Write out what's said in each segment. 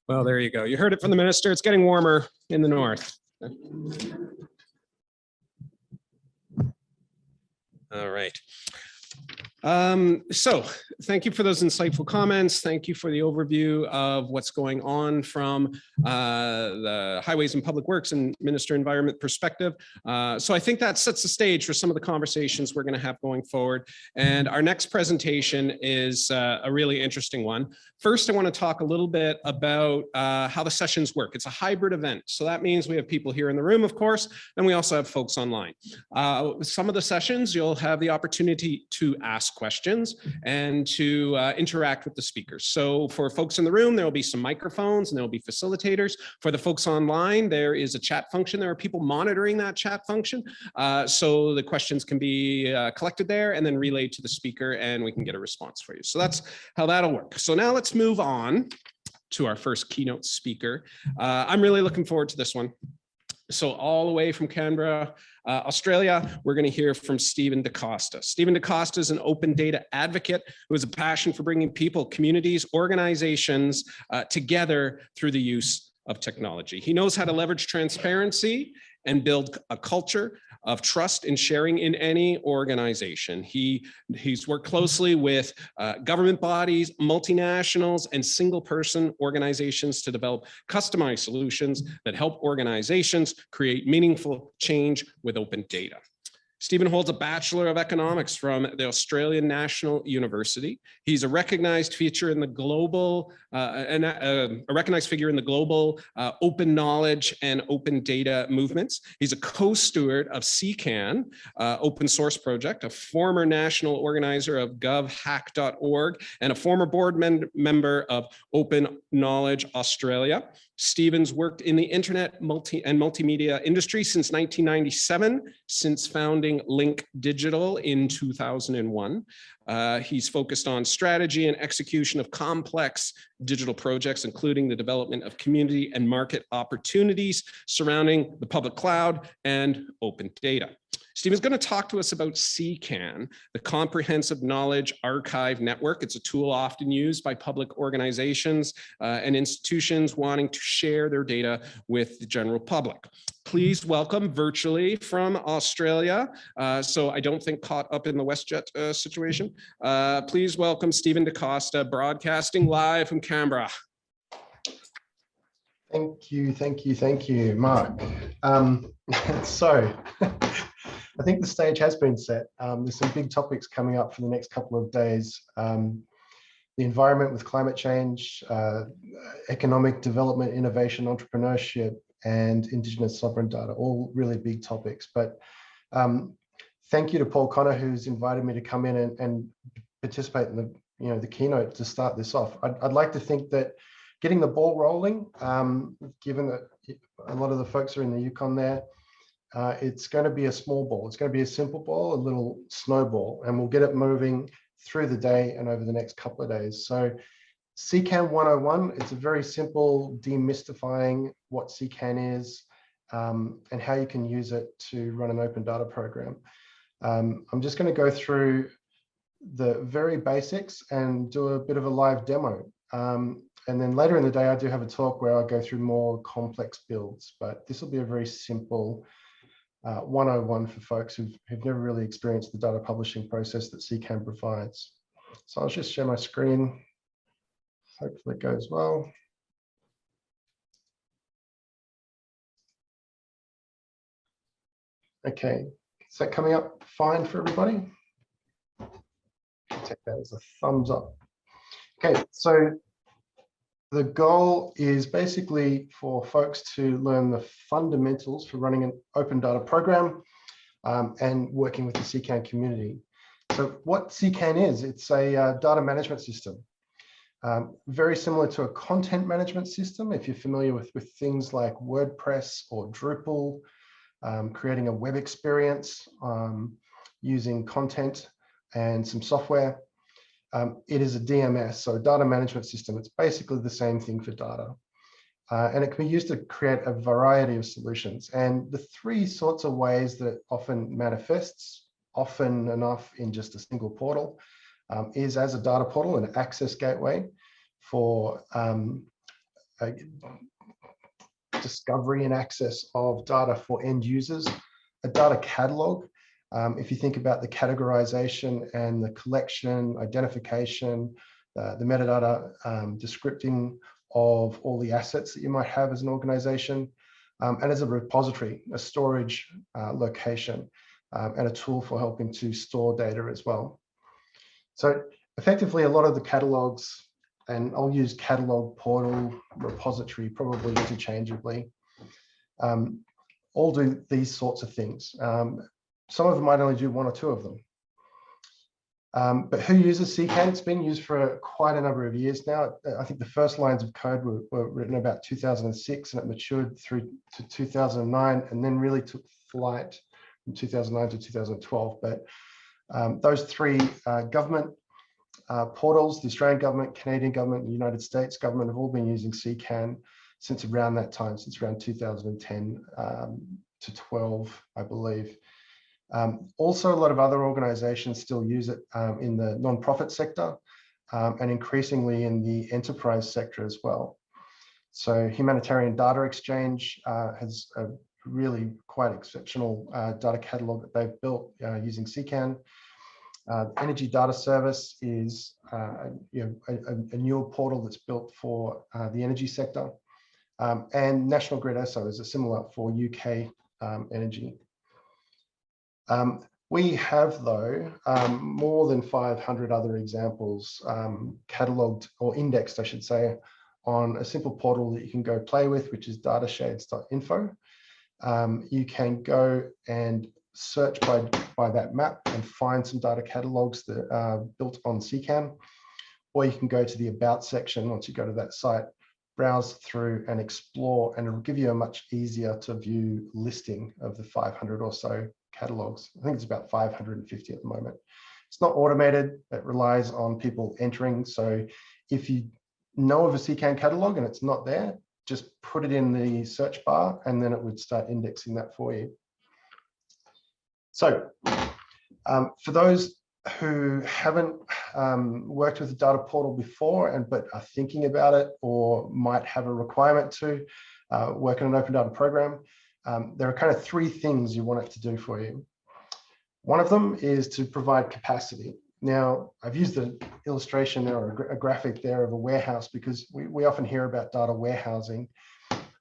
Well, there you go. You heard it from the minister. It's getting warmer in the north. All right. So thank you for those insightful comments. Thank you for the overview of what's going on from the Highways and Public Works and Minister Environment perspective. So I think that sets the stage for some of the conversations we're going to have going forward. And our next presentation is a really interesting one. First, I want to talk a little bit about how the sessions work. It's a hybrid event. So that means we have people here in the room, of course, and we also have folks online. Some of the sessions, you'll have the opportunity to ask questions and to interact with the speakers. So for folks in the room, there will be some microphones and there will be facilitators. For the folks online, there is a chat function. There are people monitoring that chat function. So the questions can be collected there and then relayed to the speaker and we can get a response for you. So that's how that'll work. So now let's move on to our first keynote speaker. I'm really looking forward to this one. So all the way from Canberra, Australia, we're going to hear from Stephen Costa. Stephen Costa is an open data advocate who has a passion for bringing people, communities, organizations together through the use of technology. He knows how to leverage transparency and build a culture of trust and sharing in any organization. He's worked closely with government bodies, multinationals, and single-person organizations to develop customized solutions that help organizations create meaningful change with open data. Stephen holds a Bachelor of Economics from the Australian National University. He's a recognized figure in the global, open knowledge and open data movements. He's a co-steward of CKAN, open source project, a former national organizer of govhack.org, and a former board member of Open Knowledge Australia. Stephen's worked in the internet multimedia industry since 1997, since founding Link Digital in 2001. He's focused on strategy and execution of complex digital projects, including the development of community and market opportunities surrounding the public cloud and open data. Stephen's going to talk to us about CKAN, the Comprehensive Knowledge Archive Network. It's a tool often used by public organizations and institutions wanting to share their data with the general public. Please welcome virtually from Australia, so I don't think caught up in the WestJet situation. Please welcome Stephen Costa, broadcasting live from Canberra. Thank you, Mark. So, I think the stage has been set. There's some big topics coming up for the next couple of days. The environment with climate change, economic development, innovation, entrepreneurship, and Indigenous sovereign data, all really big topics. But thank you to Paul Connor, who's invited me to come in and participate in the keynote to start this off. I'd like to think that getting the ball rolling, given that a lot of the folks are in the Yukon there, it's going to be a small ball. It's going to be a simple ball, a little snowball, and we'll get it moving through the day and over the next couple of days. So CKAN 101, it's a very simple demystifying what CKAN is and how you can use it to run an open data program. I'm just going to go through the very basics and do a bit of a live demo. And then later in the day, I do have a talk where I'll go through more complex builds, but this will be a very simple 101 for folks who've never really experienced the data publishing process that CKAN provides. So I'll just share my screen. Hopefully it goes well. Okay, is that coming up fine for everybody? I'll take that as a thumbs up. Okay, so the goal is basically for folks to learn the fundamentals for running an open data program and working with the CKAN community. So what CKAN is, it's a data management system. Very similar to a content management system, if you're familiar with things like WordPress or Drupal, creating a web experience using content and some software. It is a DMS, so a data management system. It's basically the same thing for data. And it can be used to create a variety of solutions. And the three sorts of ways that it often manifests, often enough in just a single portal, is as a data portal, an access gateway for discovery and access of data for end users, a data catalog. If you think about the categorization and the collection, identification, the metadata, descripting of all the assets that you might have as an organization, and as a repository, a storage location, and a tool for helping to store data as well. So effectively, a lot of the catalogs, and I'll use catalog, portal, repository probably interchangeably, all do these sorts of things. Some of them might only do one or two of them. But who uses CKAN? It's been used for quite a number of years now. I think the first lines of code were written about 2006, and it matured through to 2009, and then really took flight from 2009 to 2012. But those three government portals, the Australian government, Canadian government, and the United States government have all been using CKAN since around that time, since around 2010 to 12, I believe. Also, a lot of other organizations still use it in the non-profit sector and increasingly in the enterprise sector as well. So Humanitarian Data Exchange has a really quite exceptional data catalog that they've built using CKAN. Energy Data Service is a newer portal that's built for the energy sector. And National Grid ESO is a similar for UK energy. We have, though, more than 500 other examples catalogued or indexed, I should say, on a simple portal that you can go play with, which is datashades.info. You can go and search by that map and find some data catalogs that are built on CKAN, or you can go to the About section once you go to that site, browse through and explore, and it'll give you a much easier to view listing of the 500 or so catalogs. I think it's about 550 at the moment. It's not automated, it relies on people entering. So if you know of a CKAN catalog and it's not there, just put it in the search bar and then it would start indexing that for you. So for those who haven't worked with the data portal before but are thinking about it or might have a requirement to work in an open data program, there are kind of three things you want it to do for you. One of them is to provide capacity. Now, I've used an illustration there or a graphic there of a warehouse because we often hear about data warehousing,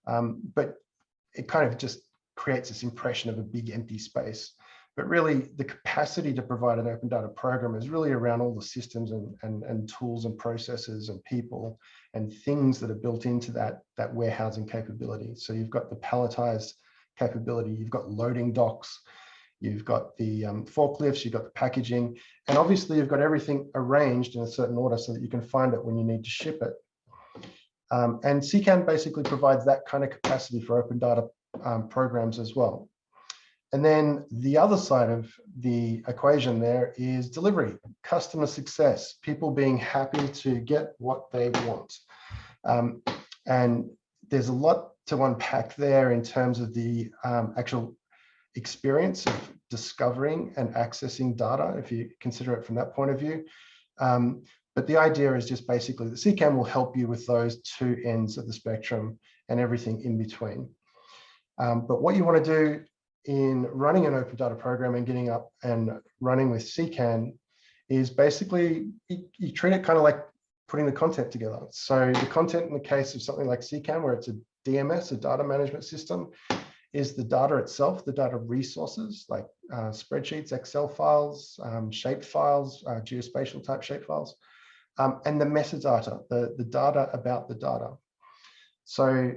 but it kind of just creates this impression of a big empty space. But really, the capacity to provide an open data program is really around all the systems and tools and processes and people and things that are built into that warehousing capability. So you've got the palletized capability, you've got loading docks, you've got the forklifts, you've got the packaging, and obviously you've got everything arranged in a certain order so that you can find it when you need to ship it. And CKAN basically provides that kind of capacity for open data programs as well. And then the other side of the equation there is delivery, customer success, people being happy to get what they want. And there's a lot to unpack there in terms of the actual experience of discovering and accessing data, if you consider it from that point of view. But the idea is just basically that CKAN will help you with those two ends of the spectrum and everything in between. But what you want to do in running an open data program and getting up and running with CKAN is basically you treat it kind of like putting the content together. So the content in the case of something like CKAN, where it's a DMS, a data management system, is the data itself, the data resources like spreadsheets, Excel files, shape files, geospatial type shape files, and the metadata, the data about the data. So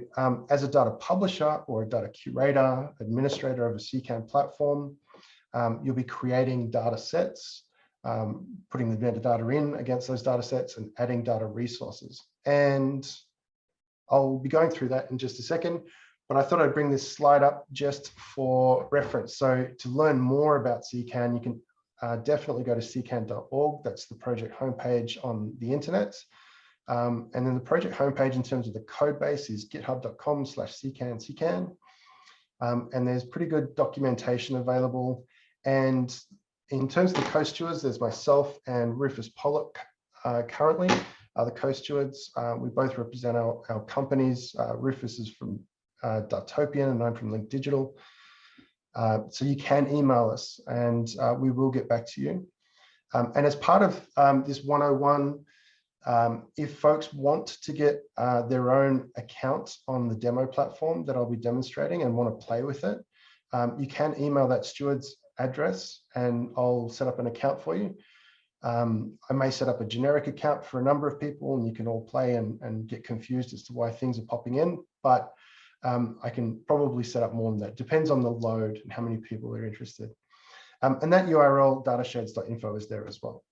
as a data publisher or a data curator, administrator of a CKAN platform, you'll be creating data sets, putting the metadata in against those data sets and adding data resources. And I'll be going through that in just a second, but I thought I'd bring this slide up just for reference. So to learn more about CKAN, you can definitely go to ckan.org. That's the project homepage on the internet. And then the project homepage in terms of the code base is github.com/CKAN. And there's pretty good documentation available. And in terms of the co-stewards, there's myself and Rufus Pollock currently. are the co-stewards. We both represent our companies. Rufus is from Dartopian and I'm from Link Digital. So you can email us and we will get back to you. And as part of this 101, if folks want to get their own account on the demo platform that I'll be demonstrating and want to play with it, you can email that steward's address and I'll set up an account for you. I may set up a generic account for a number of people and you can all play and get confused as to why things are popping in, but I can probably set up more than that. Depends on the load and how many people are interested. And that URL, datasheds.info, is there as well.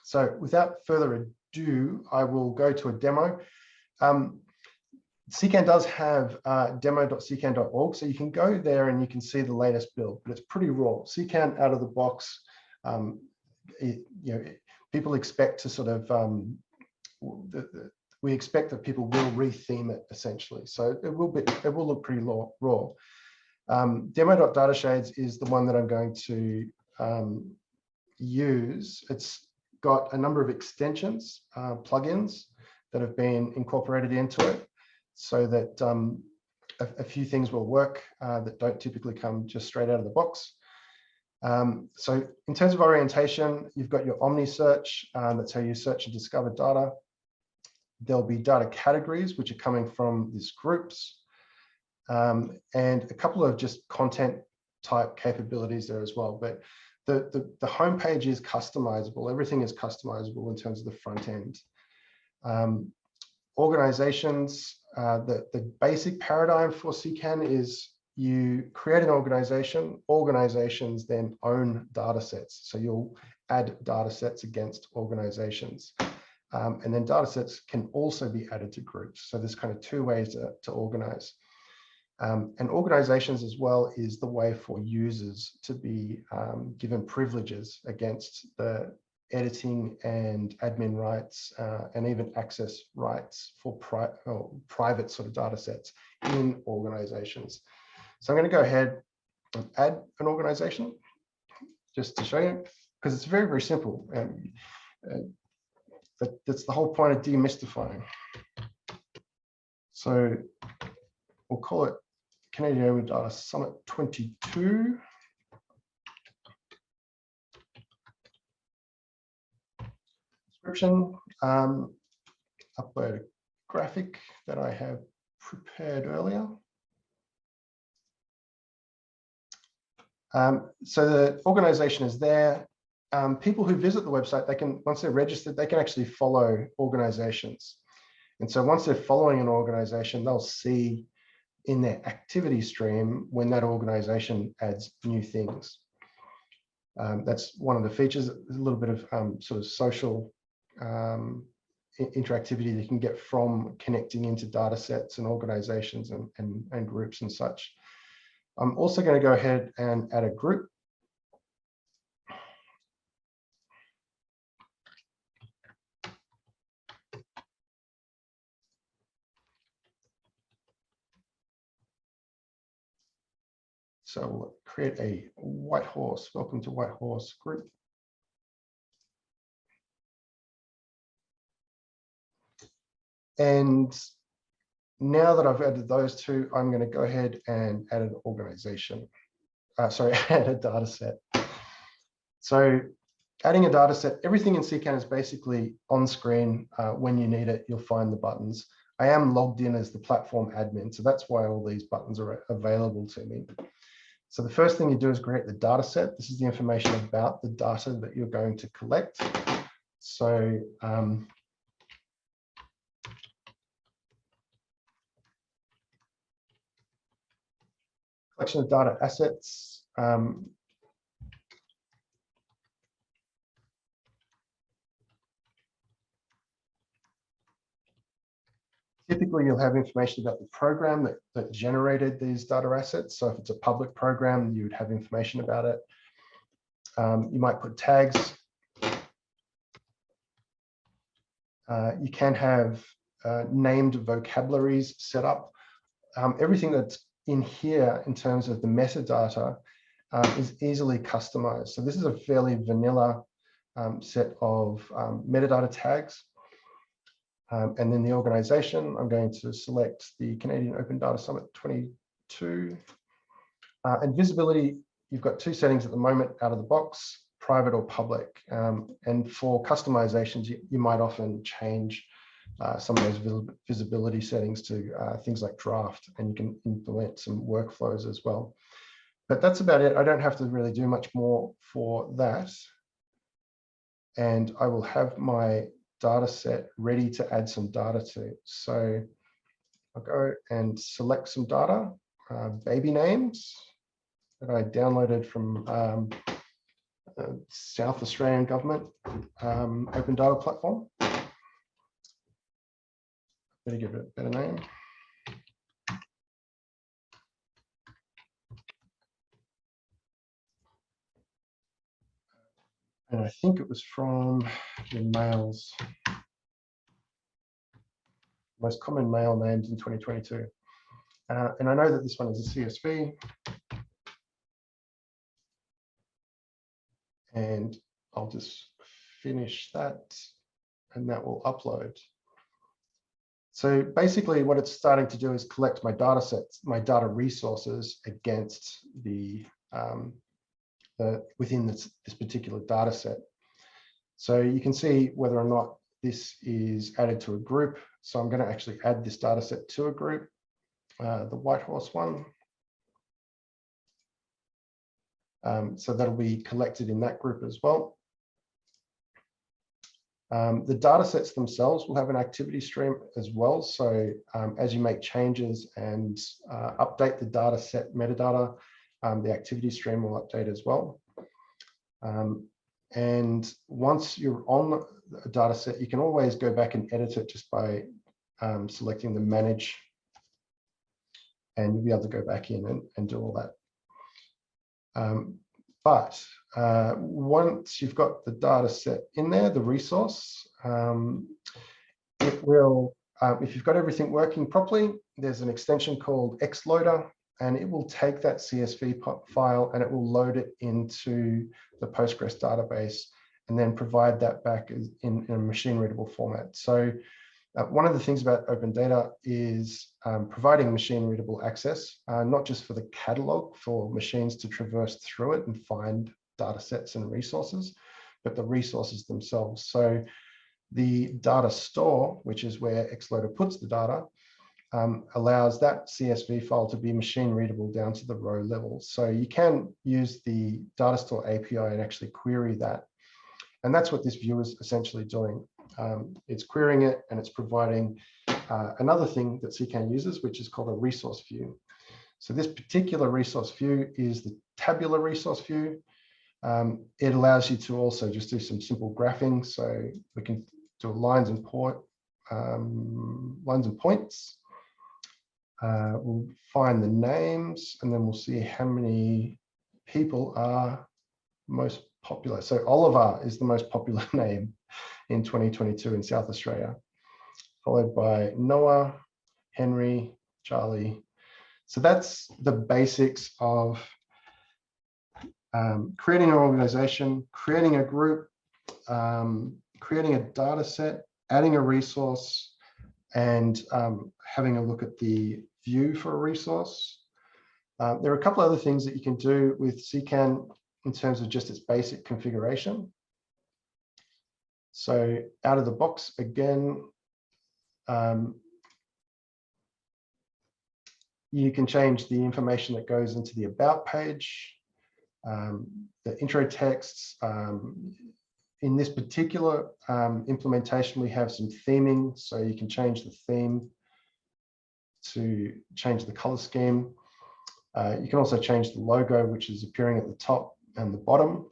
So without further ado, I will go to a demo. CKAN does have demo.ckan.org, so you can go there and you can see the latest build, but it's pretty raw. CKAN out of the box, people expect to sort of, we expect that people will retheme it essentially. So it will look pretty raw. Demo.datashades is the one that I'm going to use. It's got a number of extensions, plugins that have been incorporated into it so that a few things will work that don't typically come just straight out of the box. So in terms of orientation, you've got your Omni search. That's how you search and discover data. There'll be data categories, which are coming from these groups, and a couple of just content type capabilities there as well. But the homepage is customizable. Everything is customizable in terms of the front end. Organizations, the basic paradigm for CKAN is you create an organization, organizations then own data sets. So you'll add data sets against organizations. And then data sets can also be added to groups. So there's kind of two ways to organize. And organizations as well is the way for users to be given privileges against the editing and admin rights and even access rights for private sort of data sets in organizations. So I'm going to go ahead and add an organization just to show you, because it's very, very simple. That's the whole point of demystifying. So we'll call it Canadian Open Data Summit 22. Description, upload a graphic that I have prepared earlier. So the organization is there. People who visit the website, they can, once they're registered, they can actually follow organizations. And so once they're following an organization, they'll see in their activity stream when that organization adds new things. That's one of the features. There's a little bit of sort of social interactivity that you can get from connecting into data sets and organizations and groups and such. I'm also going to go ahead and add a group. So we'll create a Whitehorse, welcome to Whitehorse group. And now that I've added those two, I'm going to go ahead and add an organization. Add a data set. So adding a data set, everything in CKAN is basically on screen. When you need it, you'll find the buttons. I am logged in as the platform admin, so that's why all these buttons are available to me. So the first thing you do is create the data set. This is the information about the data that you're going to collect. So collection of data assets. Typically, you'll have information about the program that generated these data assets. So if it's a public program, you would have information about it. You might put tags. You can have named vocabularies set up. Everything that's in here in terms of the metadata is easily customized. So this is a fairly vanilla set of metadata tags. And then the organization, I'm going to select the Canadian Open Data Summit 22. And visibility, you've got two settings at the moment out of the box, private or public. And for customizations, you might often change some of those visibility settings to things like draft, and you can implement some workflows as well. But that's about it. I don't have to really do much more for that. And I will have my data set ready to add some data to. So I'll go and select some data, baby names that I downloaded from South Australian government open data platform. Better give it a better name. And I think it was from the males. Most common male names in 2022. And I know that this one is a CSV. And I'll just finish that, and that will upload. So basically what it's starting to do is collect my data sets, my data resources against the within this particular data set. So you can see whether or not this is added to a group. So I'm going to actually add this data set to a group, the Whitehorse one. So that'll be collected in that group as well. The data sets themselves will have an activity stream as well. So as you make changes and update the data set metadata, the activity stream will update as well. And once you're on a data set, you can always go back and edit it just by selecting the manage, and you'll be able to go back in and do all that. But once you've got the data set in there, the resource, it will, if you've got everything working properly, there's an extension called Xloader, and it will take that CSV file and it will load it into the Postgres database and then provide that back in a machine readable format. So one of the things about open data is providing machine readable access, not just for the catalog for machines to traverse through it and find data sets and resources, but the resources themselves. So the data store, which is where Xloader puts the data, allows that CSV file to be machine readable down to the row level. So you can use the data store API and actually query that. And that's what this view is essentially doing. It's querying it, and it's providing another thing that CKAN uses, which is called a resource view. So this particular resource view is the tabular resource view. It allows you to also just do some simple graphing. So we can do lines and points. We'll find the names, and then we'll see how many people are most popular. So Oliver is the most popular name in 2022 in South Australia, followed by Noah, Henry, Charlie. So that's the basics of creating an organization, creating a group, creating a data set, adding a resource, and having a look at the view for a resource. There are a couple other things that you can do with CKAN in terms of just its basic configuration. So out of the box, again, you can change the information that goes into the about page, the intro texts. In this particular implementation, we have some theming, so you can change the theme to change the color scheme. You can also change the logo, which is appearing at the top and the bottom.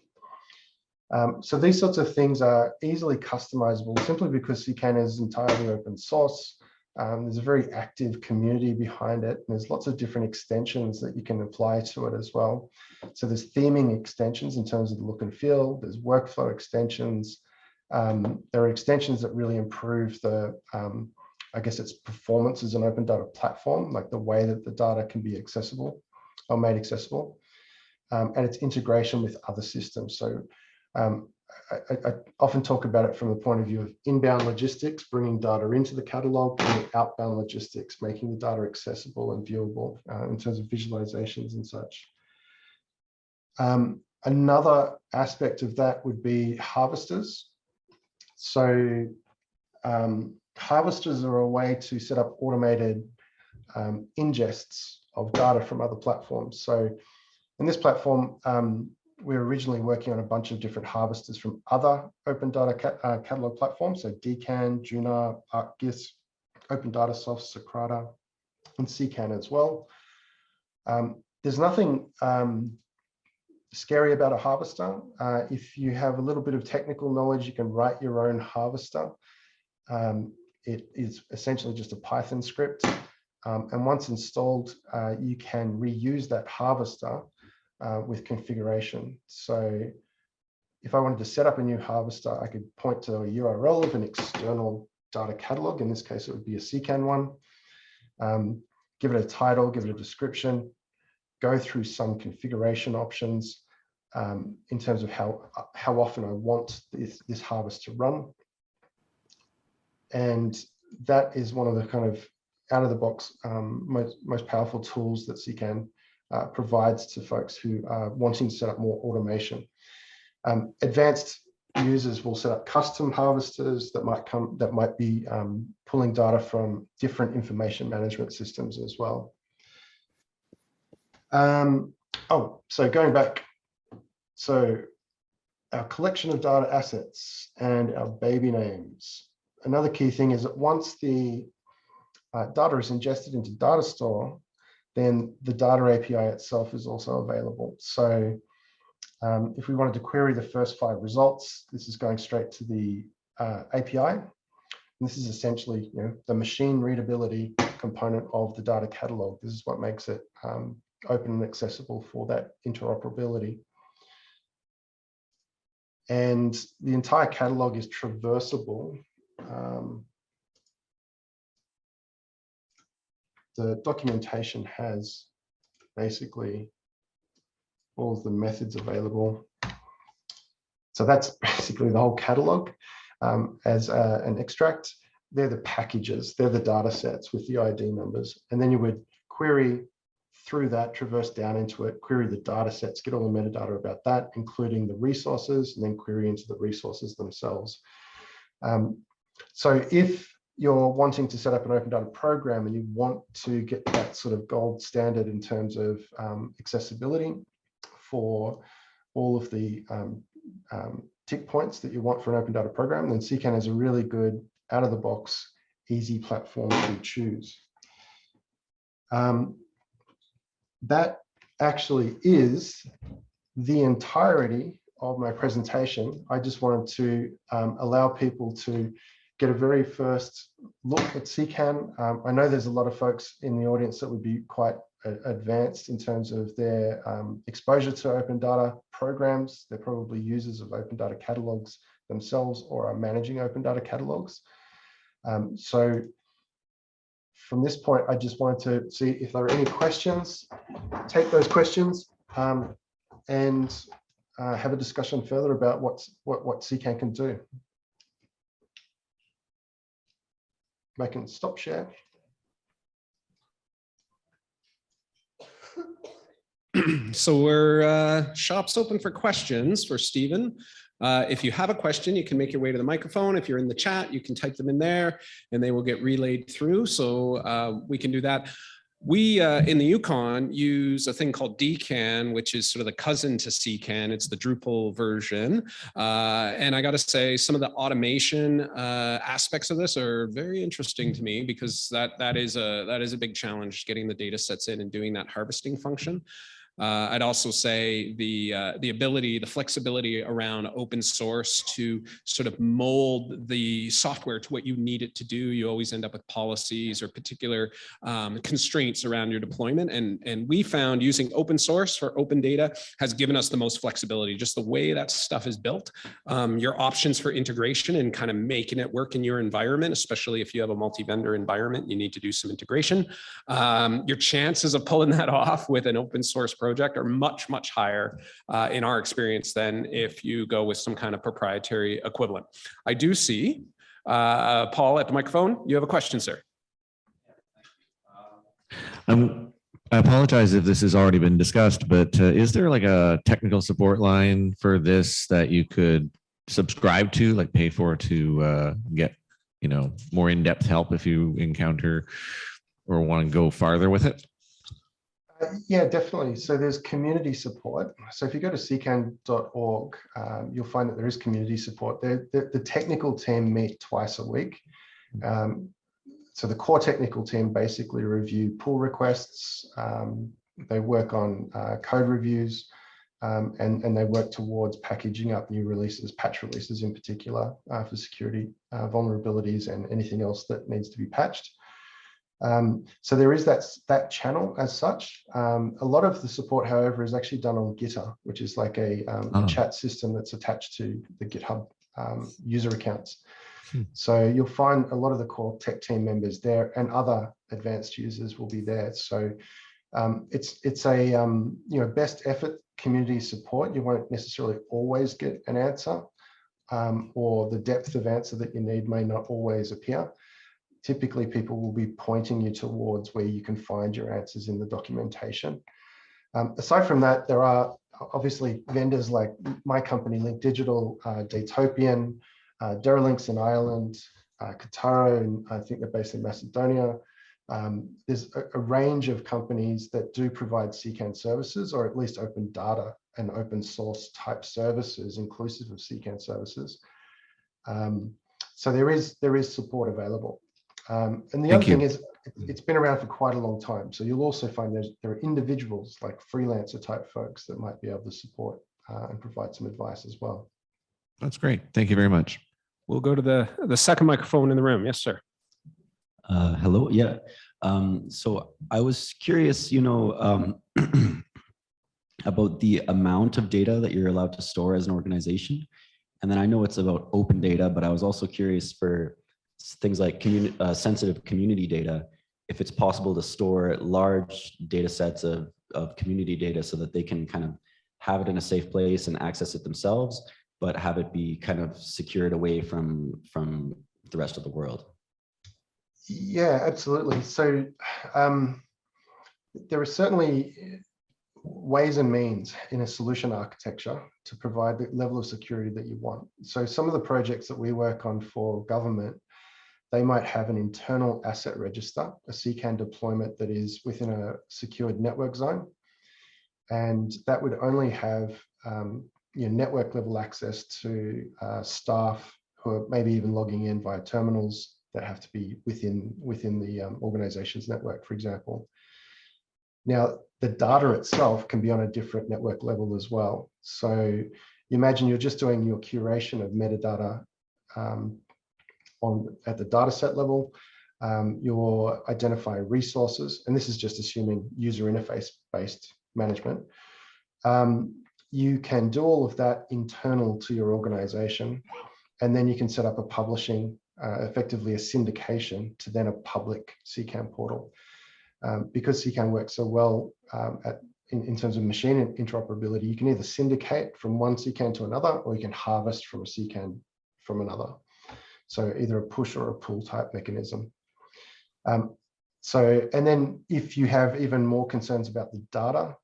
So these sorts of things are easily customizable simply because CKAN is entirely open source. There's a very active community behind it, and there's lots of different extensions that you can apply to it as well. So there's theming extensions in terms of the look and feel, there's workflow extensions. There are extensions that really improve the, I guess its performance as an open data platform, like the way that the data can be accessible or made accessible, and its integration with other systems. So I often talk about it from the point of view of inbound logistics, bringing data into the catalog, and outbound logistics, making the data accessible and viewable in terms of visualizations and such. Another aspect of that would be harvesters. So harvesters are a way to set up automated ingests of data from other platforms. So in this platform, we're originally working on a bunch of different harvesters from other open data catalog platforms. So DCAN, Junar, ArcGIS, Open Data Soft, Socrata, and CKAN as well. There's nothing scary about a harvester. If you have a little bit of technical knowledge, you can write your own harvester. It is essentially just a Python script. And once installed, you can reuse that harvester with configuration. So if I wanted to set up a new harvester, I could point to a URL of an external data catalog. In this case, it would be a CKAN one. Give it a title, give it a description, go through some configuration options in terms of how often I want this harvest to run. And that is one of the kind of out of the box most powerful tools that CKAN provides to folks who are wanting to set up more automation. Advanced users will set up custom harvesters that might be pulling data from different information management systems as well. So going back, so our collection of data assets and our baby names. Another key thing is that once the data is ingested into data store, then the data API itself is also available. So if we wanted to query the first 5 results, this is going straight to the API. And this is essentially, the machine readability component of the data catalog. This is what makes it open and accessible for that interoperability. And the entire catalog is traversable. The documentation has basically all of the methods available. So that's basically the whole catalog as an extract. They're the packages, they're the data sets with the ID numbers. And then you would query through that, traverse down into it, query the data sets, get all the metadata about that, including the resources, and then query into the resources themselves. So if you're wanting to set up an open data program and you want to get that sort of gold standard in terms of accessibility for all of the tick points that you want for an open data program, then CKAN is a really good out of the box, easy platform to choose. That actually is the entirety of my presentation. I just wanted to allow people to get a very first look at CKAN. I know there's a lot of folks in the audience that would be quite advanced in terms of their exposure to open data programs. They're probably users of open data catalogs themselves or are managing open data catalogs. So from this point, I just wanted to see if there are any questions, take those questions and have a discussion further about what CKAN can do. I can stop share. So we're shop's open for questions for Stephen. If you have a question, you can make your way to the microphone. If you're in the chat, you can type them in there and they will get relayed through. So we can do that. We in the Yukon use a thing called DCAN, which is sort of the cousin to CKAN. It's the Drupal version. And I got to say, some of the automation aspects of this are very interesting to me because that is a big challenge, getting the data sets in and doing that harvesting function. I'd also say the ability, the flexibility around open source to sort of mold the software to what you need it to do. You always end up with policies or particular constraints around your deployment. And we found using open source for open data has given us the most flexibility, just the way that stuff is built. Your options for integration and kind of making it work in your environment, especially if you have a multi-vendor environment, you need to do some integration. Your chances of pulling that off with an open source program project are much, much higher in our experience than if you go with some kind of proprietary equivalent. I do see Paul at the microphone. You have a question, sir. I apologize if this has already been discussed, but is there like a technical support line for this that you could subscribe to, like pay for, to get, more in-depth help if you encounter or want to go farther with it? Yeah, definitely. So there's community support. So if you go to CKAN.org, you'll find that there is community support. The technical team meet twice a week. So the core technical team basically review pull requests. They work on code reviews, and they work towards packaging up new releases, patch releases in particular, for security vulnerabilities and anything else that needs to be patched. So there is that channel as such. A lot of the support, however, is actually done on Gitter, which is like a chat system that's attached to the GitHub user accounts. So you'll find a lot of the core tech team members there, and other advanced users will be there. So it's a best effort community support. You won't necessarily always get an answer, or the depth of answer that you need may not always appear. Typically, people will be pointing you towards where you can find your answers in the documentation. Aside from that, there are obviously vendors like my company, Link Digital, Datopian, Deralinks in Ireland, Kataro, and I think they're based in Macedonia. There's a range of companies that do provide CKAN services, or at least open data and open source type services, inclusive of CKAN services. So there is support available. And the other thing is, it's been around for quite a long time. So you'll also find there are individuals, like freelancer type folks, that might be able to support and provide some advice as well. That's great. Thank you very much. We'll go to the second microphone in the room. Yes, sir. Hello. Yeah. So I was curious, about the amount of data that you're allowed to store as an organization. And then I know it's about open data, but I was also curious for things like sensitive community data, if it's possible to store large data sets of community data so that they can kind of have it in a safe place and access it themselves, but have it be kind of secured away from the rest of the world. Yeah, absolutely. So there are certainly ways and means in a solution architecture to provide the level of security that you want. So some of the projects that we work on for government, they might have an internal asset register, a CKAN deployment that is within a secured network zone. And that would only have network level access to staff who are maybe even logging in via terminals that have to be within the organization's network, for example. Now, the data itself can be on a different network level as well. So you imagine you're just doing your curation of metadata at the data set level. You'll identify resources, and this is just assuming user interface based management. You can do all of that internal to your organization, and then you can set up a publishing, effectively a syndication to then a public CKAN portal. Because CKAN works so well in terms of machine interoperability, you can either syndicate from one CKAN to another, or you can harvest from a CKAN from another. So either a push or a pull type mechanism. And then if you have even more concerns about the data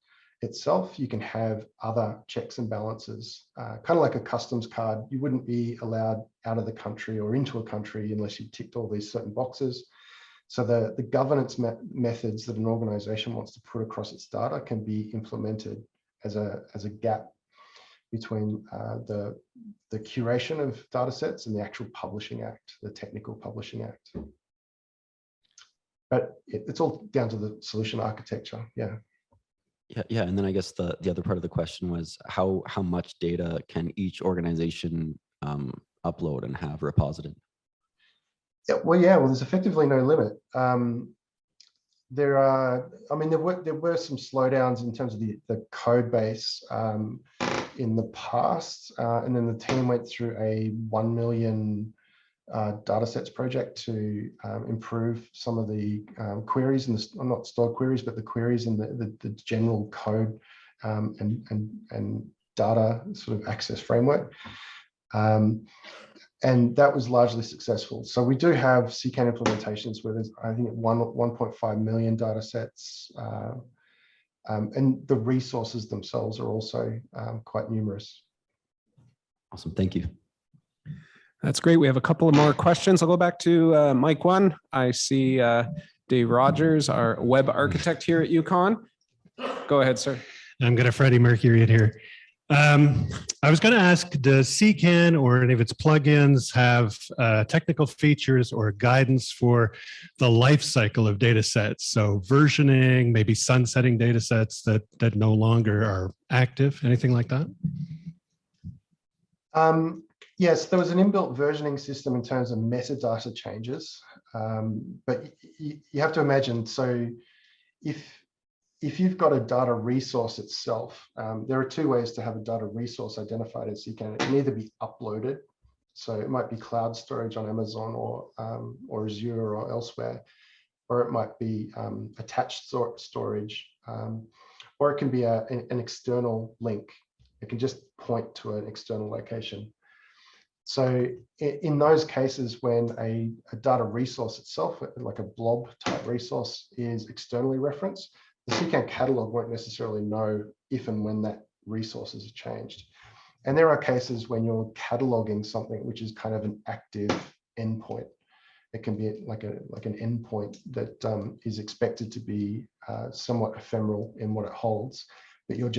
itself, you can have other checks and balances, kind of like a customs card. You wouldn't be allowed out of the country or into a country unless you ticked all these certain boxes. So the governance methods that an organization wants to put across its data can be implemented as a gap between the curation of data sets and the actual publishing act, the technical publishing act. But it's all down to the solution architecture, yeah. Yeah, and then I guess the other part of the question was how much data can each organization upload and have reposited? Yeah, well, there's effectively no limit. There were some slowdowns in terms of the code base in the past, and then the team went through a 1 million data sets project to improve some of the queries, and not stored queries, but the queries in the general code and data sort of access framework. And that was largely successful. So we do have CKAN implementations where there's, I think, 1.5 million data sets. And the resources themselves are also quite numerous. Awesome, thank you. That's great. We have a couple of more questions. I'll go back to Mike 1. I see Dave Rogers, our web architect here at UConn. Go ahead, sir. I'm going to Freddie Mercury it here. I was going to ask, does CKAN or any of its plugins have technical features or guidance for the life cycle of data sets? So versioning, maybe sunsetting data sets that no longer are active, anything like that? Yes, there was an inbuilt versioning system in terms of metadata changes, but you have to imagine, so if you've got a data resource itself, there are two ways to have a data resource identified as CKAN. It can either be uploaded, so it might be cloud storage on Amazon or Azure or elsewhere, or it might be attached storage, or it can be an external link. It can just point to an external location. So in those cases, when a data resource itself, like a blob type resource, is externally referenced, the CKAN catalog won't necessarily know if and when that resource is changed. And there are cases when you're cataloging something which is kind of an active endpoint. It can be like an endpoint that is expected to be somewhat ephemeral in what it holds, but your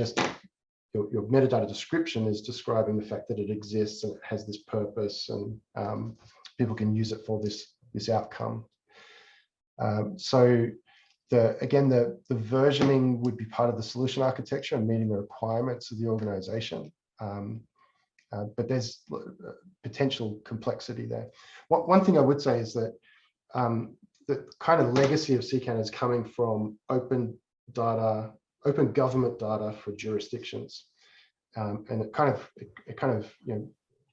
metadata description is describing the fact that it exists and it has this purpose, and people can use it for this outcome. So the versioning would be part of the solution architecture and meeting the requirements of the organization. But there's potential complexity there. One thing I would say is that the kind of legacy of CKAN is coming from open government data for jurisdictions, and it kind of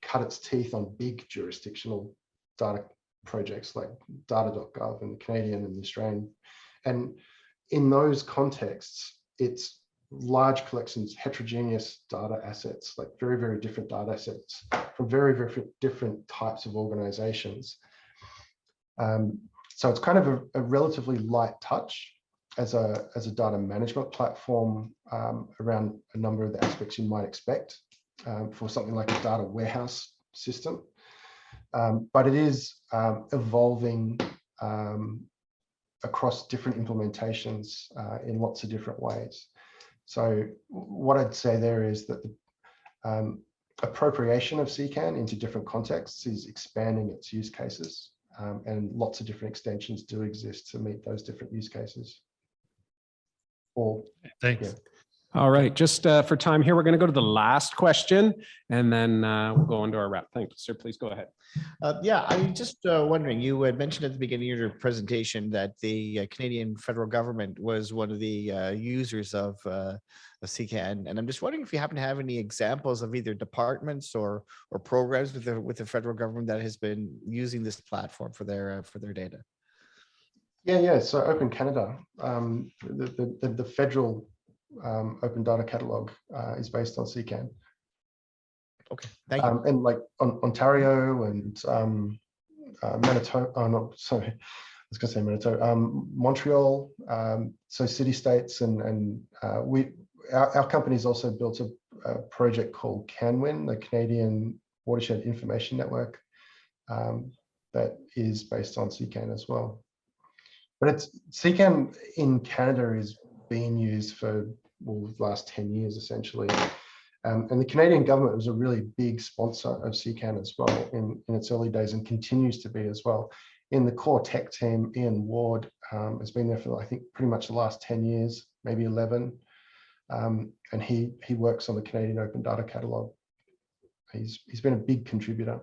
cut its teeth on big jurisdictional data projects like data.gov and the Canadian and the Australian. And in those contexts, it's large collections, heterogeneous data assets, like very, very different data assets from very, very different types of organizations. So it's kind of a relatively light touch as a data management platform around a number of the aspects you might expect for something like a data warehouse system. But it is evolving across different implementations in lots of different ways. So what I'd say there is that the appropriation of CKAN into different contexts is expanding its use cases, and lots of different extensions do exist to meet those different use cases. Thanks. Yeah. All right, just for time here, we're going to go to the last question, and then we'll go into our wrap. Thank you, sir. Please go ahead. Yeah, I was just wondering, you had mentioned at the beginning of your presentation that the Canadian federal government was one of the users of CKAN, and I'm just wondering if you happen to have any examples of either departments or programs with the federal government that has been using this platform for their data. Yeah. So Open Canada, the federal open data catalog is based on CKAN. Okay, thank you. And like Ontario and Manitoba, oh no, sorry, I was going to say Manitoba, Montreal, so city states, and our company's also built a project called CanWin, the Canadian Watershed Information Network, that is based on CKAN as well. But CKAN in Canada is being used for the last 10 years essentially. And the Canadian government was a really big sponsor of CKAN as well in its early days, and continues to be as well. In the core tech team, Ian Ward has been there for, I think, pretty much the last 10 years, maybe 11. And he works on the Canadian Open Data Catalog. He's been a big contributor.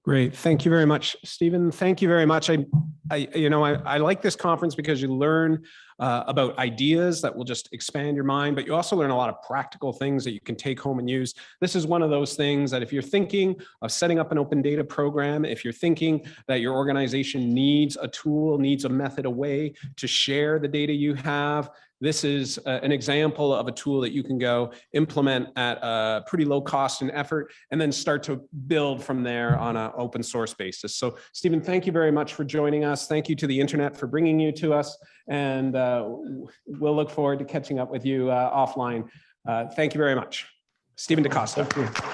Great. Thank you very much, Stephen. Thank you very much. I like this conference because you learn about ideas that will just expand your mind, but you also learn a lot of practical things that you can take home and use. This is one of those things that if you're thinking of setting up an open data program, if you're thinking that your organization needs a tool, needs a method, a way to share the data you have, this is an example of a tool that you can go implement at a pretty low cost and effort, and then start to build from there on an open source basis. So Stephen, thank you very much for joining us. Thank you to the internet for bringing you to us. And we'll look forward to catching up with you offline. Thank you very much. Stephen DaCosta. Thank you.